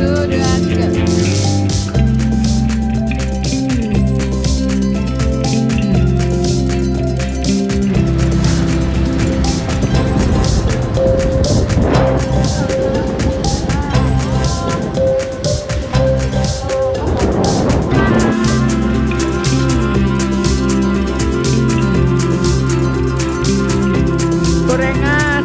dua, tiga. Gorengan.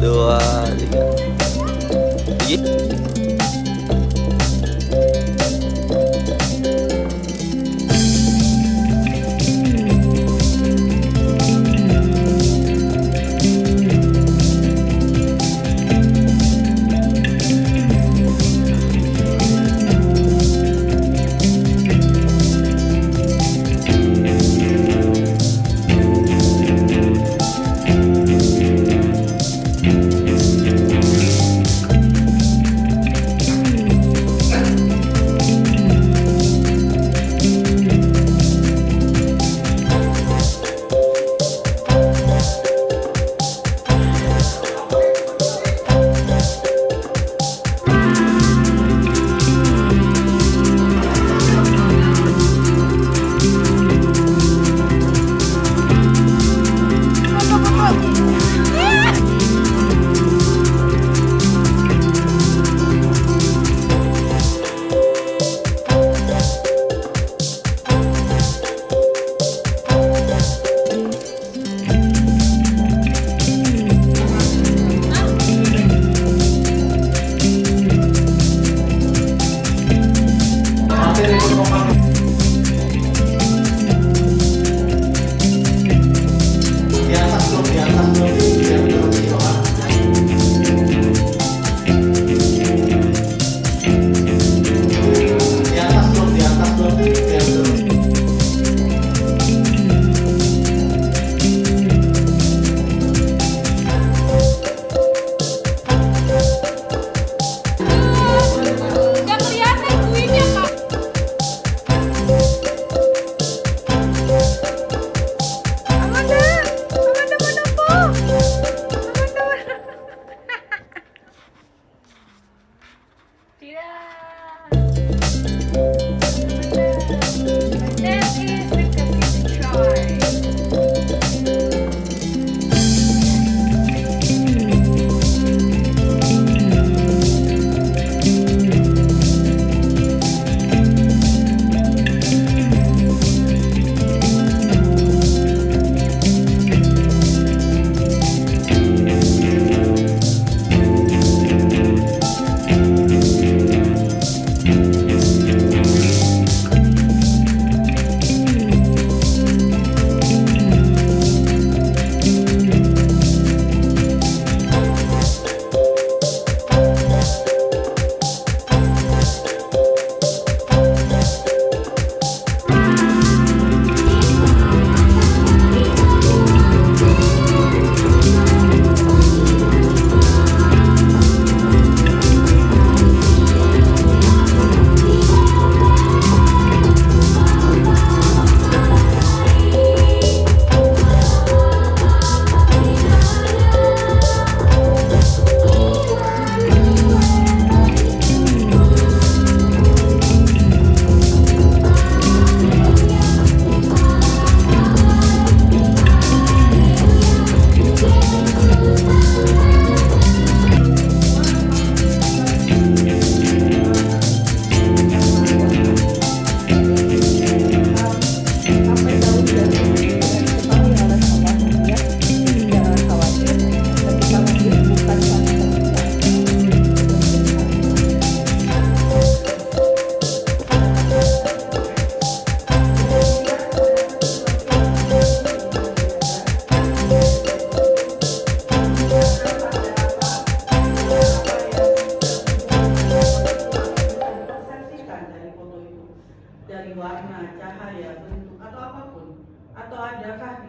dua, tiga.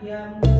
Iya.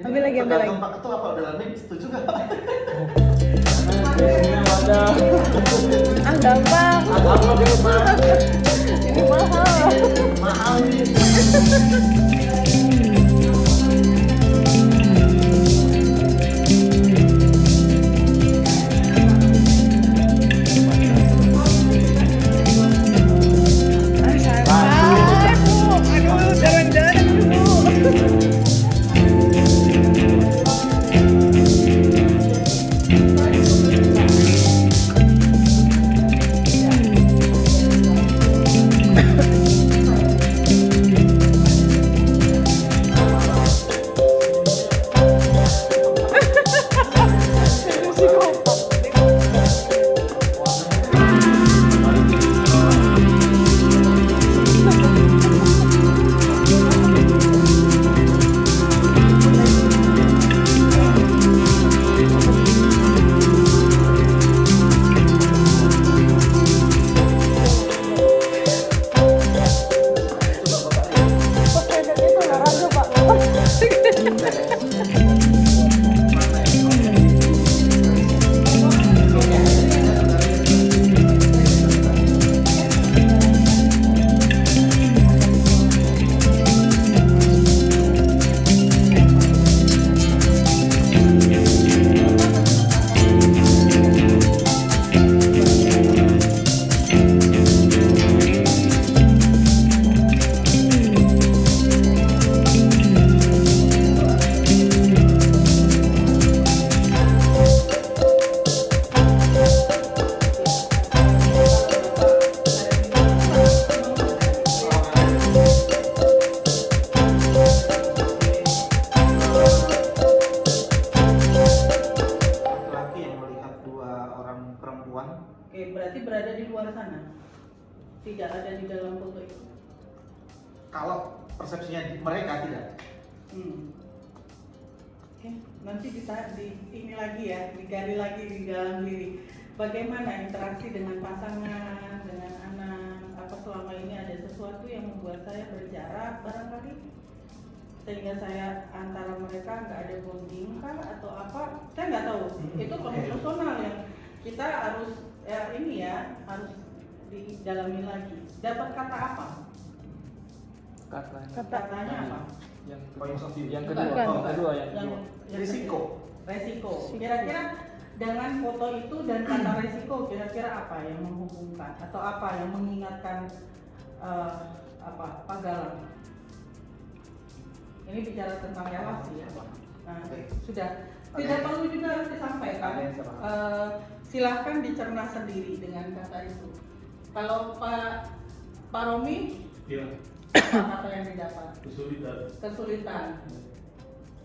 Ambil lagi. Pak Ketua kalau dalamnya setuju nggak Pak? Gampang. Ini mahal. Mahal nih. Aduh, jangan-jangan dulu. Oke, berarti berada di luar sana, tidak ada di dalam foto itu. Kalau persepsinya mereka tidak. Oke, nanti ini lagi ya, digali lagi di dalam diri. Bagaimana interaksi dengan pasangan, dengan anak? Apa selama ini ada sesuatu yang membuat saya berjarak barangkali? Sehingga saya antara mereka nggak ada bonding kah atau apa? Saya nggak tahu. Itu personal yang kita harus harus didalami lagi. Dapat kata apa? Katanya apa? Yang kedua. Risiko. Kira-kira dengan foto itu dan kata resiko, kira-kira apa yang menghubungkan atau apa yang mengingatkan Pak Galang? Ini bicara tentang relasi ya. Nah, Oke. sudah. Tidak perlu juga harus disampaikan. Ada yang sama. Silahkan dicerna sendiri dengan kata itu. Kalau Pak Romi, Iya, apa kata yang didapat? kesulitan. Kesulitan.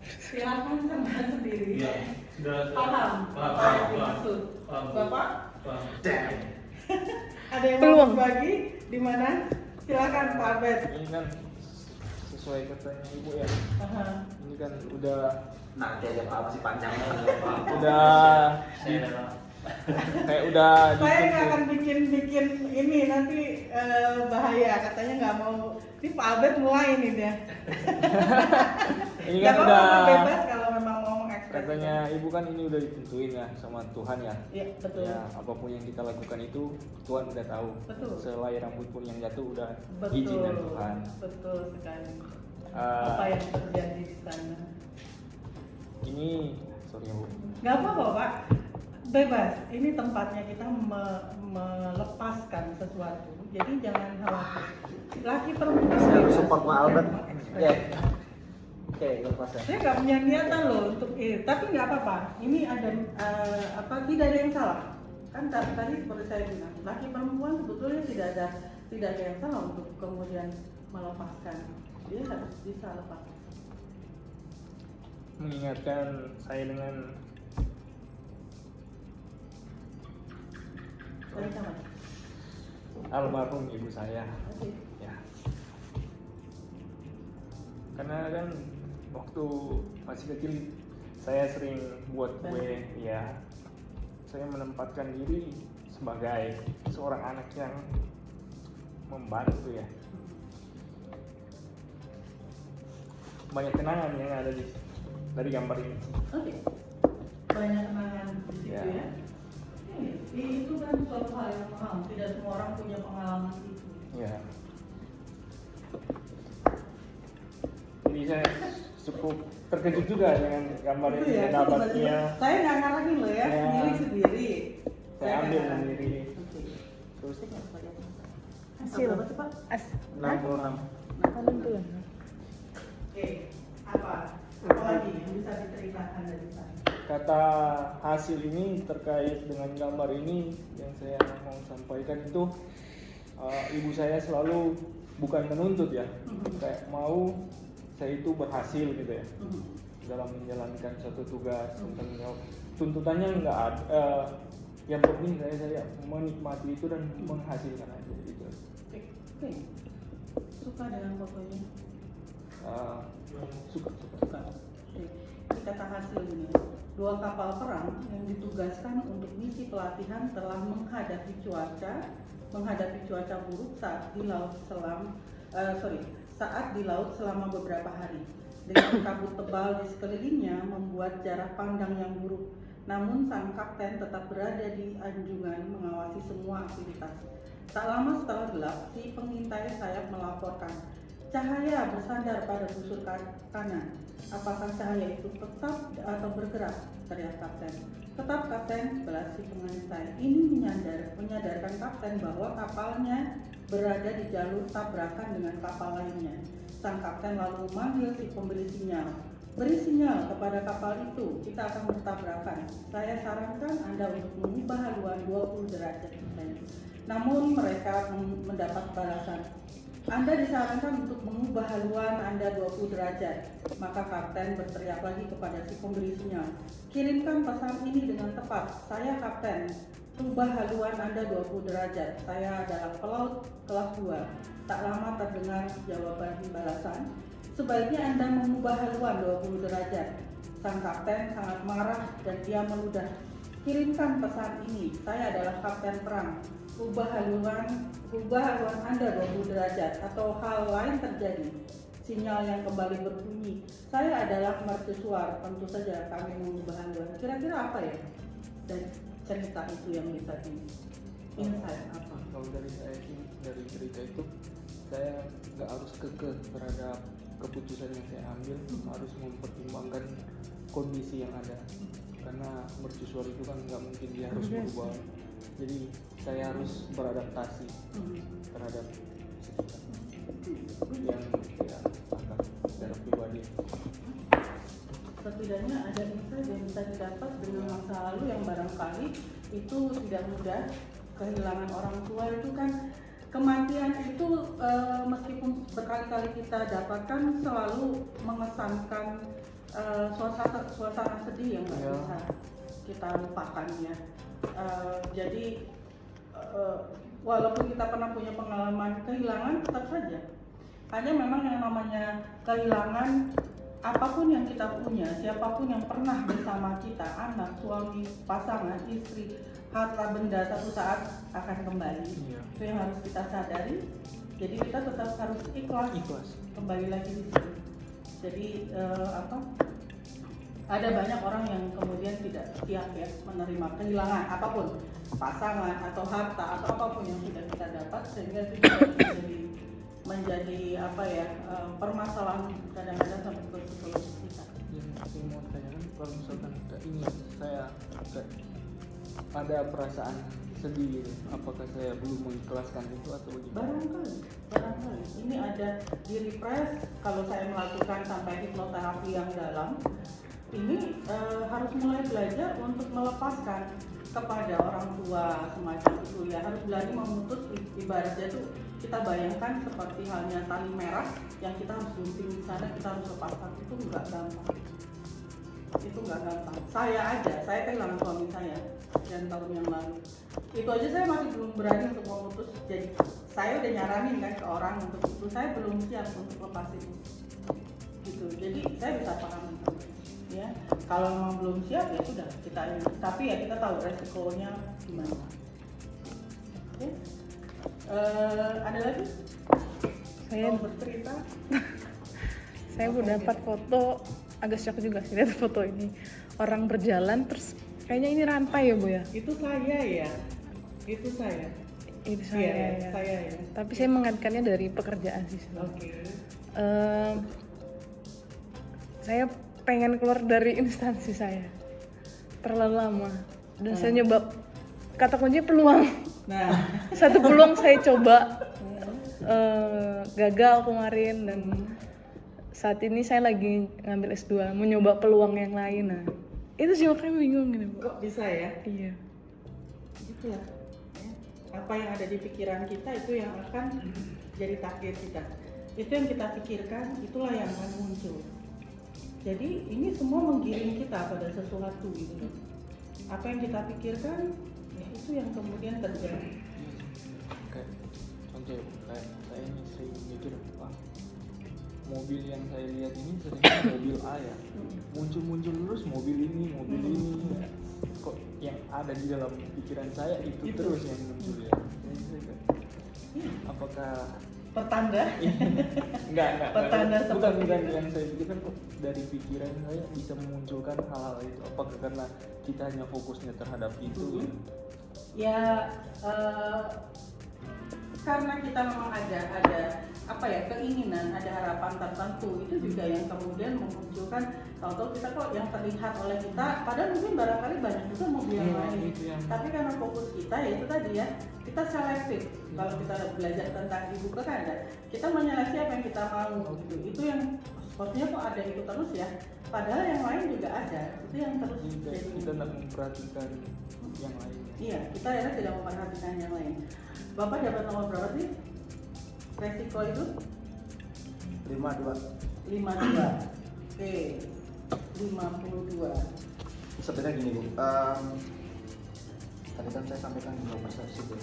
Silahkan cerna sendiri. Iya, sudah. Paham Paham, apa yang paham, dimaksud. paham. Bapak, Paham. Damn. ada yang Peluang. mau berbagi di mana? Silakan Pak Abed. Ini kan sesuai katanya ibu ya. Aha. Ini kan udah Nanti aja Pak masih panjang. kayak udah Saya nggak dituntut. akan bikin ini nanti bahaya. Katanya nggak mau. Ini Pak Abed mulai nih dia. Ini Nggak kan apa-apa, udah bebas kalau memang mau mengekspresikan. katanya ibu kan ini udah ditentuin ya sama Tuhan ya. Iya betul. Ya, apapun yang kita lakukan itu Tuhan udah tahu. Betul. Selai rambut pun yang jatuh udah Betul. izin dari Tuhan. Betul sekali. Eh, Apa yang terjadi di sana? Ini sorry ya bu. Nggak apa-apa Pak. Bebas. Ini tempatnya kita melepaskan sesuatu. Jadi jangan khawatir. Laki perempuan. Saya harus bebas support Pak Albert. mengekspresikan. Ya. Oke, lepas ya. Saya nggak punya niatan loh untuk tapi nggak apa-apa. Ini ada tidak ada yang salah. Kan tadi seperti saya bilang, laki perempuan sebetulnya tidak ada yang salah untuk kemudian melepaskan. Dia harus bisa lepas. Mengingatkan saya dengan Sama-sama. almarhum ibu saya. Oke. Ya. Karena kan waktu masih kecil saya sering buat kue, ya. Saya menempatkan diri sebagai seorang anak yang membantu ya. Banyak kenangan yang ada dari gambar ini. Oke. Banyak kenangan di situ Ya. ya. Itu kan suatu hal yang paham. Tidak semua orang punya pengalaman itu. Ya. Jadi saya cukup terkejut juga dengan gambar Itu ini ya. saya itu dapatnya. tiba-tiba. Saya nggak ngarangin loh ya. Ya. Milik sendiri. Saya ambil nggak ngarangin. sendiri. Oke. Terus Saya nggak lihat. Hasil. Apa sih Pak? 66. Penentuan. Oke. Apa? Apa lagi yang bisa diceritakan dari sana? kata hasil ini terkait dengan gambar ini yang saya mau sampaikan itu ibu saya selalu bukan menuntut ya, kayak mau saya itu berhasil gitu ya dalam menjalankan suatu tugas. Tentang jawab tuntutannya nggak ada, yang penting saya menikmati itu dan menghasilkan aja gitu. Oke. Suka dengan fotonya? Suka. Oke. Ini kata hasil ini. 2 kapal perang yang ditugaskan untuk misi pelatihan telah menghadapi cuaca buruk saat di laut selama beberapa hari. Dengan kabut tebal di sekelilingnya membuat jarak pandang yang buruk. Namun sang kapten tetap berada di anjungan mengawasi semua aktivitas. Tak lama setelah gelap, si pengintai sayap melaporkan, cahaya bersandar pada busur kanan. Apakah cahaya itu tetap atau bergerak? Teriak kapten. Tetap kapten, balas si pengintai. Ini menyadarkan kapten bahwa kapalnya berada di jalur tabrakan dengan kapal lainnya. Sang kapten lalu memanggil si pemberi sinyal. Beri sinyal kepada kapal itu, kita akan bertabrakan. Saya sarankan Anda untuk mengubah haluan 20 derajat. Namun mereka mendapat balasan. Anda disarankan untuk mengubah haluan Anda 20 derajat. Maka kapten berteriak lagi kepada si pemberi sinyal. Kirimkan pesan ini dengan tepat. Saya kapten. Ubah haluan Anda 20 derajat. Saya adalah pelaut kelas 2. Tak lama terdengar jawaban balasan. Sebaiknya Anda mengubah haluan 20 derajat. Sang kapten sangat marah dan dia meludah. Kirimkan pesan ini. Saya adalah kapten perang. Ubah haluan Anda 20 derajat atau hal lain terjadi. Sinyal yang kembali berbunyi. Saya adalah mercusuar. Tentu saja kami mengubah haluan. Kira-kira apa ya? Dan cerita itu yang bisa insight apa? Kalau dari saya sih, dari cerita itu saya nggak harus kekeh terhadap keputusan yang saya ambil, harus mempertimbangkan kondisi yang ada. Karena mercusuar itu kan nggak mungkin dia harus berubah. Jadi saya harus beradaptasi terhadap sekitar yang tidak akan. secara pribadi. Setidaknya ada insight yang bisa didapat dengan masa lalu yang barangkali itu tidak mudah. Kehilangan orang tua itu kan, kematian itu meskipun berkali-kali kita dapatkan selalu mengesankan suasana sedih yang nggak Ya. bisa kita lupakan ya. Jadi walaupun kita pernah punya pengalaman kehilangan, tetap saja hanya memang yang namanya kehilangan apapun yang kita punya, siapapun yang pernah bersama kita, anak, suami, pasangan, istri, harta benda satu saat akan kembali. Iya. Itu yang harus kita sadari. Jadi kita tetap harus ikhlas. Kembali lagi di sini. Jadi ada banyak orang yang kemudian tidak siap ya menerima kehilangan apapun, pasangan atau harta atau apapun yang sudah kita dapat, sehingga itu juga menjadi permasalahan kadang-kadang sampai ke psikologis kita. Yang saya mau tanyakan, kalau misalkan kayak ini saya kayak ada perasaan sedih gitu, apakah saya belum mengikhlaskan itu atau bagaimana? Barangkali ini ada di repress. Kalau saya melakukan sampai hipnoterapi yang dalam ini, harus mulai belajar untuk melepaskan kepada orang tua semacam itu ya, harus belajar memutus. Ibaratnya tuh kita bayangkan seperti halnya tali merah yang kita harus gunting di sana, kita harus lepaskan. Itu nggak gampang. Saya kehilangan suami saya sekian tahun yang lalu. Itu aja saya masih belum berani untuk memutus. Jadi saya udah nyaranin kan ke orang untuk itu, saya belum siap untuk lepas itu. Gitu. Jadi saya bisa paham itu. Ya, kalau memang belum siap ya sudah kita ini. Tapi ya kita tahu resikonya gimana. Oke. Ada lagi? Saya Mau bercerita? saya udah dapat foto, agak shock juga sih lihat foto ini. Orang berjalan terus kayaknya ini rantai ya Bu ya. Itu saya ya. Itu saya. Itu saya Iya, ya. saya ya. Tapi saya mengaitkannya dari pekerjaan sih. Oke. Saya pengen keluar dari instansi saya terlalu lama dan saya nyoba, kata kuncinya peluang. Nah, Satu peluang saya coba, gagal kemarin, dan saat ini saya lagi ngambil S2, mau nyoba peluang yang lain. Nah itu sih makanya bingung gini Bu. kok bisa ya? Iya. Gitu ya. Apa yang ada di pikiran kita itu yang akan jadi takdir kita. Itu yang kita pikirkan, itulah yang akan muncul. Jadi ini semua menggiring kita pada sesuatu gitu. Apa yang kita pikirkan, ya itu yang kemudian terjadi. Kayak contoh kayak saya ini sering mikir, Pak, mobil yang saya lihat ini seringnya mobil A ya, muncul terus mobil ini kok yang ada di dalam pikiran saya itu terus yang muncul ya. Jadi saya kayak, apakah Pertanda? enggak Pertanda bukan seperti itu. yang saya pikirkan kok dari pikiran saya bisa memunculkan hal-hal itu, apakah karena kita hanya fokusnya terhadap itu Ya karena kita memang ada keinginan, ada harapan tertentu, itu juga yang kemudian memunculkan tahu-tahu kita kok yang terlihat oleh kita, padahal mungkin barangkali banyak juga mobil yang lain. Tapi karena fokus kita ya itu tadi ya, kita selektif. Kalau kita belajar tentang di buku kan ada, kita menyeleksi apa yang kita mau gitu. Itu yang sepertinya kok ada itu terus ya, padahal yang lain juga ada. Itu yang terus jadi kita tidak memperhatikan yang lain. Iya, kita akhirnya tidak memperhatikan yang lain. Bapak dapat nomor berapa sih? Resiko itu? 52. 52. Oke. 52. Sebenarnya gini Bu, tadi kan saya sampaikan dua persepsi Bu.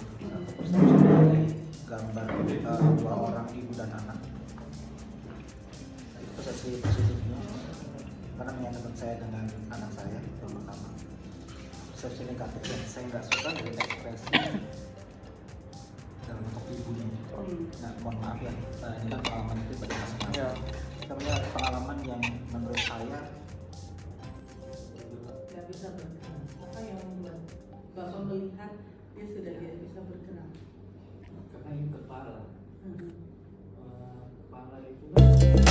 Persepsi dari gambar dua orang ibu dan anak. Itu persepsi positifnya, karena menyangkut saya dengan anak saya pertama. Persepsi negatif yang saya nggak suka dari ekspresi dalam bentuk ibunya. Nah, mohon maaf ya, ini kan pengalaman pribadi masing-masing. Ya. Sebenarnya pengalaman yang menurut saya Gak bisa bergerak. Apa yang membuat Bapak melihat dia sudah tidak bisa bergerak? Karena ini kepala. Hmm. Kepala itu kan